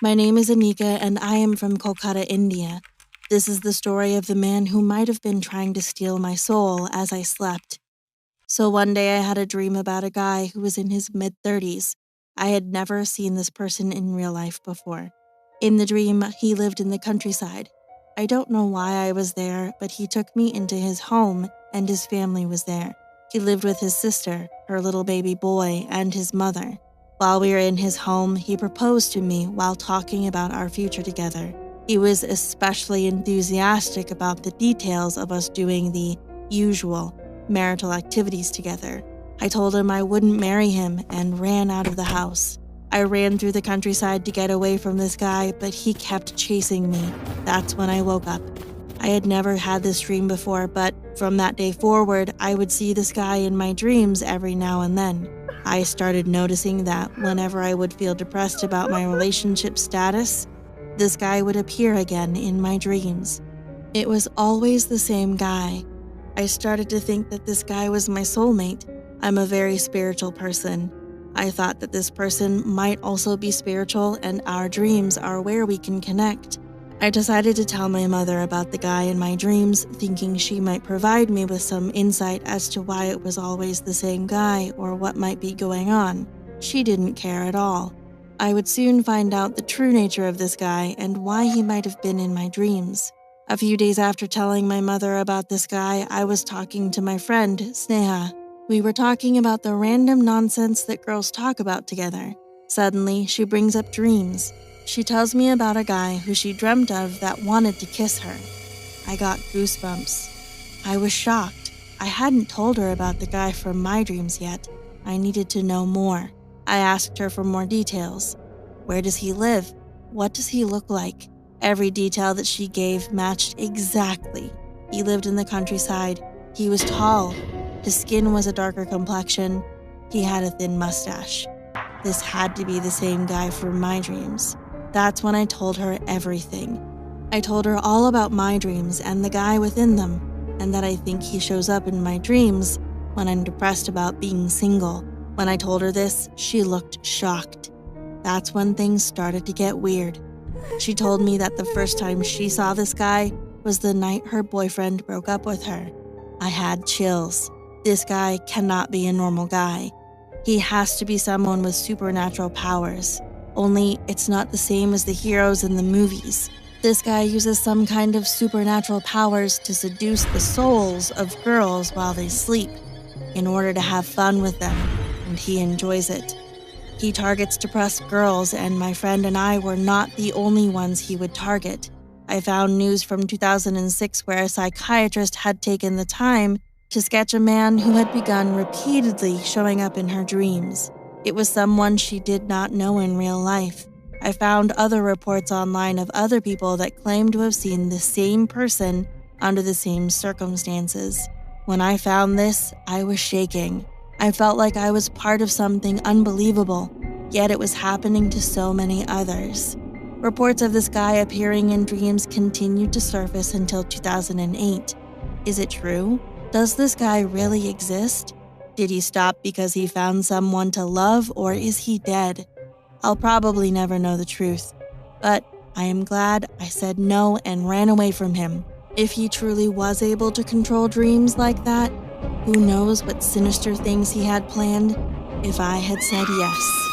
My name is Anika and I am from Kolkata, India. This is the story of the man who might have been trying to steal my soul as I slept. So one day I had a dream about a guy who was in his mid-30s. I had never seen this person in real life before. In the dream, he lived in the countryside. I don't know why I was there, but he took me into his home and his family was there. He lived with his sister, her little baby boy, and his mother. While we were in his home, he proposed to me while talking about our future together. He was especially enthusiastic about the details of us doing the usual marital activities together. I told him I wouldn't marry him and ran out of the house. I ran through the countryside to get away from this guy, but he kept chasing me. That's when I woke up. I had never had this dream before, but from that day forward, I would see this guy in my dreams every now and then. I started noticing that whenever I would feel depressed about my relationship status, this guy would appear again in my dreams. It was always the same guy. I started to think that this guy was my soulmate. I'm a very spiritual person. I thought that this person might also be spiritual and our dreams are where we can connect. I decided to tell my mother about the guy in my dreams, thinking she might provide me with some insight as to why it was always the same guy or what might be going on. She didn't care at all. I would soon find out the true nature of this guy and why he might have been in my dreams. A few days after telling my mother about this guy, I was talking to my friend, Sneha. We were talking about the random nonsense that girls talk about together. Suddenly, she brings up dreams. She tells me about a guy who she dreamt of that wanted to kiss her. I got goosebumps. I was shocked. I hadn't told her about the guy from my dreams yet. I needed to know more. I asked her for more details. Where does he live? What does he look like? Every detail that she gave matched exactly. He lived in the countryside. He was tall. His skin was a darker complexion. He had a thin mustache. This had to be the same guy from my dreams. That's when I told her everything. I told her all about my dreams and the guy within them, and that I think he shows up in my dreams when I'm depressed about being single. When I told her this, she looked shocked. That's when things started to get weird. She told me that the first time she saw this guy was the night her boyfriend broke up with her. I had chills. This guy cannot be a normal guy. He has to be someone with supernatural powers. Only it's not the same as the heroes in the movies. This guy uses some kind of supernatural powers to seduce the souls of girls while they sleep, in order to have fun with them, and he enjoys it. He targets depressed girls, and my friend and I were not the only ones he would target. I found news from 2006 where a psychiatrist had taken the time to sketch a man who had begun repeatedly showing up in her dreams. It was someone she did not know in real life. I found other reports online of other people that claimed to have seen the same person under the same circumstances. When I found this, I was shaking. I felt like I was part of something unbelievable, yet it was happening to so many others. Reports of this guy appearing in dreams continued to surface until 2008. Is it true? Does this guy really exist? Did he stop because he found someone to love, or is he dead? I'll probably never know the truth, but I am glad I said no and ran away from him. If he truly was able to control dreams like that, who knows what sinister things he had planned if I had said yes.